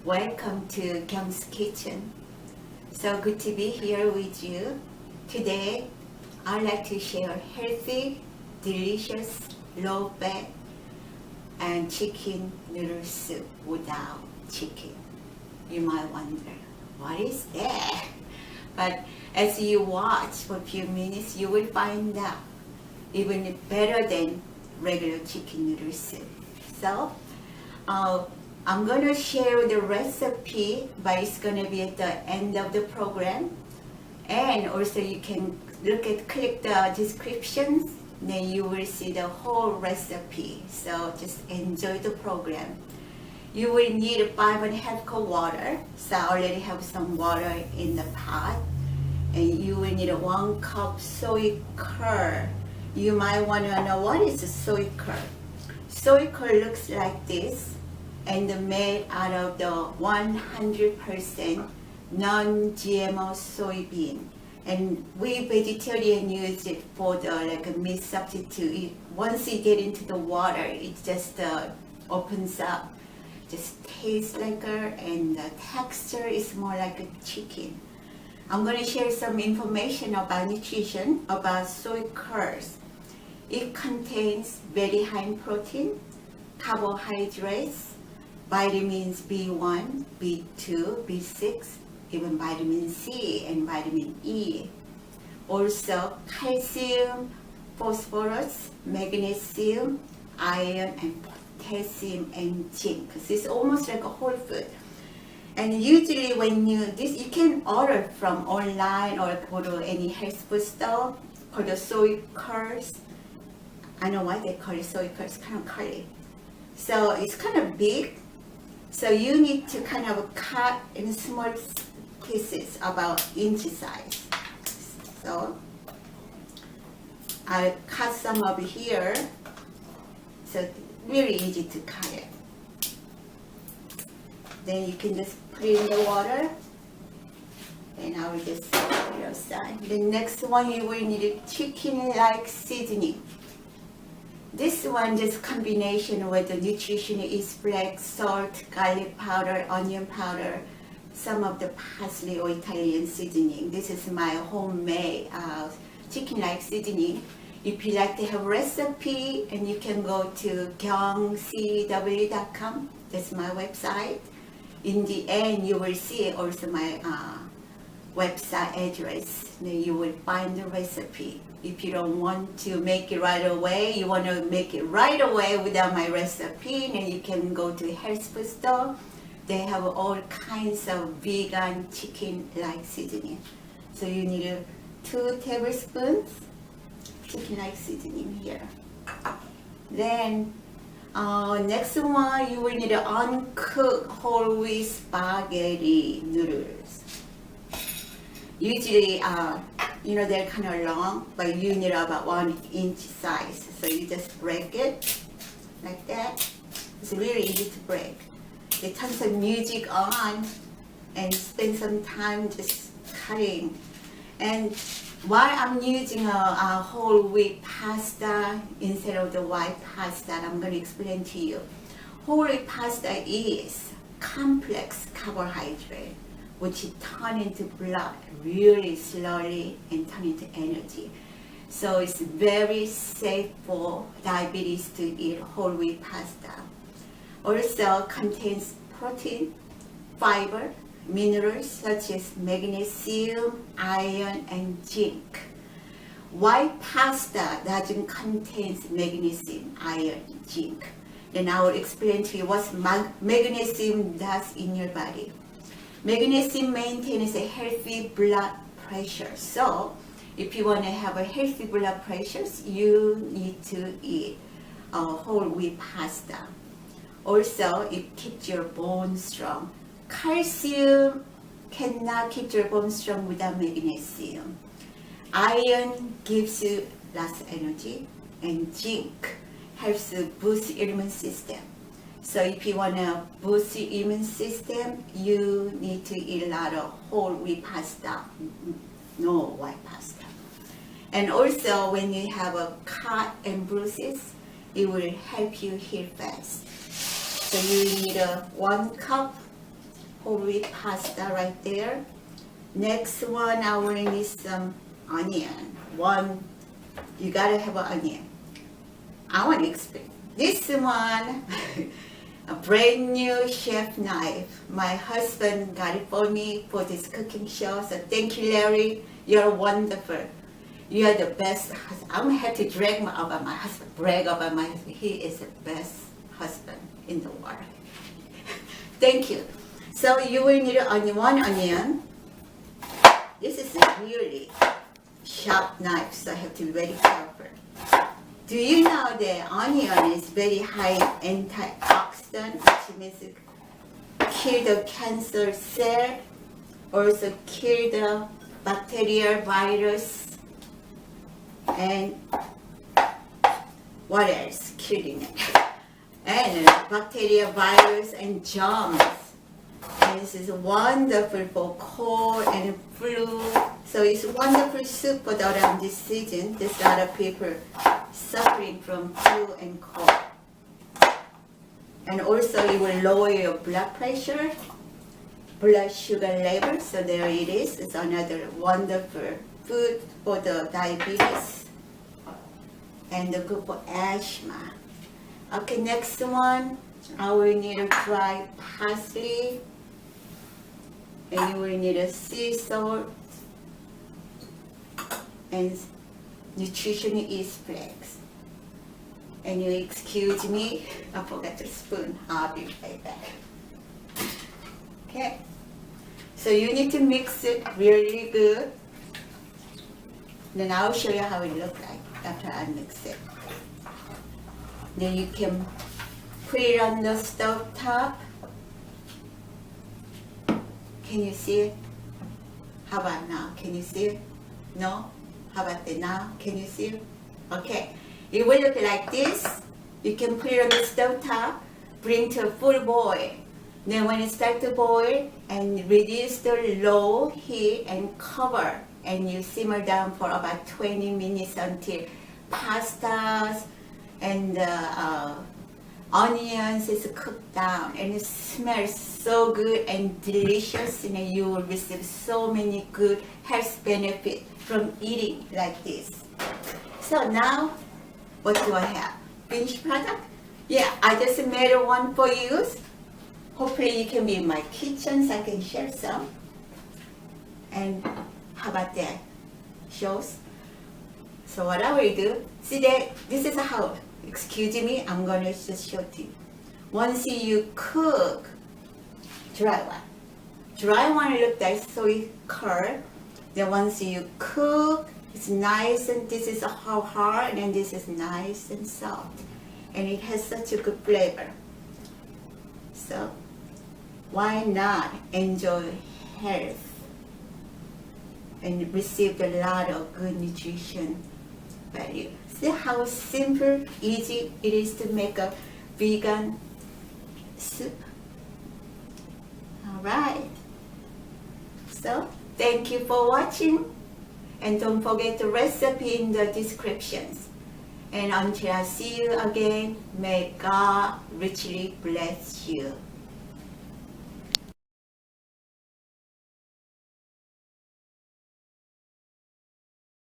Welcome to Kyong's Kitchen. So good to be here with you. Today, I'd like to share healthy, delicious, low-fat, and chicken noodle soup without chicken. You might wonder, what is that? But as you watch for a few minutes, you will find out even better than regular chicken noodle soup. So, I'm going to share the recipe, but it's going to be at the end of the program. And also you can click the descriptions, then you will see the whole recipe. So just enjoy the program. You will need 5.5 cup water. So I already have some water in the pot. And you will need 1 cup soy curd. You might want to know what is a soy curd. Soy curd looks like this and made out of the 100% non-GMO soybean. And we vegetarian use it for the meat substitute. Once you get into the water, it just opens up. Just tastes like and the texture is more like a chicken. I'm going to share some information about nutrition, about soy curds. It contains very high protein, carbohydrates, vitamins B1, B2, B6, even vitamin C and vitamin E. Also calcium, phosphorus, magnesium, iron, and potassium and zinc. So it's almost like a whole food. And usually when you can order from online or go to any health food store for the soy curds. I know why they call it soy curds, kind of curly. So it's kind of big. So you need to kind of cut in small pieces about inch size. So I'll cut some over here. So really easy to cut it. Then you can just put it in the water. And I will just put it aside. The next one you will need a chicken-like seasoning. This one just combination with the Nutritional Yeast, Flakes, salt, garlic powder, onion powder, some of the parsley or Italian seasoning. This is my homemade chicken-like seasoning. If you like to have a recipe, and you can go to kyongcw.com. That's my website. In the end, you will see also my website address. Then you will find the recipe. If you don't want to make it right away, you want to make it right away without my recipe, then you can go to health food store. They have all kinds of vegan chicken-like seasoning. So you need 2 tablespoons chicken-like seasoning here. Then next one, you will need uncooked whole wheat spaghetti noodles. Usually, they're kind of long, but you need about 1 inch size. So you just break it like that. It's really easy to break. You turn some music on and spend some time just cutting. And why I'm using a whole wheat pasta instead of the white pasta, I'm going to explain to you. Whole wheat pasta is complex carbohydrate, which turn into blood really slowly and turn into energy. So it's very safe for diabetes to eat whole wheat pasta. Also contains protein, fiber, minerals such as magnesium, iron, and zinc. White pasta doesn't contain magnesium, iron, and zinc. Then I will explain to you what magnesium does in your body. Magnesium maintains a healthy blood pressure. So if you want to have a healthy blood pressure, you need to eat whole wheat pasta. Also, it keeps your bones strong. Calcium cannot keep your bones strong without magnesium. Iron gives you lots of energy, and zinc helps to boost the immune system. So if you want to boost your immune system, you need to eat a lot of whole wheat pasta, no white pasta. And also when you have a cut and bruises, it will help you heal fast. So you need 1 cup whole wheat pasta right there. Next one, I will need some onion. You gotta have an onion. I want to explain. This one, a brand new chef knife. My husband got it for me for this cooking show. So thank you, Larry. You're wonderful. You are the best husband. I'm gonna have to brag about my husband. He is the best husband in the world. Thank you. So you will need one onion. This is a really sharp knife, so I have to be very careful. Do you know that onion is very high antioxidant, which means it kill the cancer cell, also kill the bacteria, virus, and what else? Killing it. And bacteria, virus, and germs. And this is wonderful for cold and flu. So it's wonderful soup for around this season. There's a lot of people suffering from flu and cold. And also it will lower your blood pressure, blood sugar level. So there it is. It's another wonderful food for the diabetes and good for asthma. Okay, next one, I will need a dry parsley, and you will need a sea salt and Nutritional yeast flakes. And you excuse me, I forgot the spoon. I'll be right back. Okay, so you need to mix it really good. Then I'll show you how it looks like after I mix it. Then you can put it on the stove top. Can you see it? How about now? Can you see it? No? How about that now? Can you see it? Okay. It will look like this. You can put it on the stove top, bring to a full boil. Then when it starts to boil, and reduce the low heat and cover, and you simmer down for about 20 minutes until pastas and onions is cooked down, and it smells so good and delicious, and you will receive so many good health benefits from eating like this. So now, what do I have? Finished product? Yeah, I just made one for you. Hopefully you can be in my kitchen so I can share some. And how about that? Shows. So what I will do, see that this is how, excuse me, I'm going to just show to you. Once you cook dry one look like soy curd. Then once you cook, it's nice, and this is how hard, and this is nice and soft. And it has such a good flavor. So why not enjoy health and receive a lot of good nutrition value? See how simple, easy it is to make a vegan soup. Alright, so thank you for watching, and don't forget the recipe in the descriptions. And until I see you again, may God richly bless you.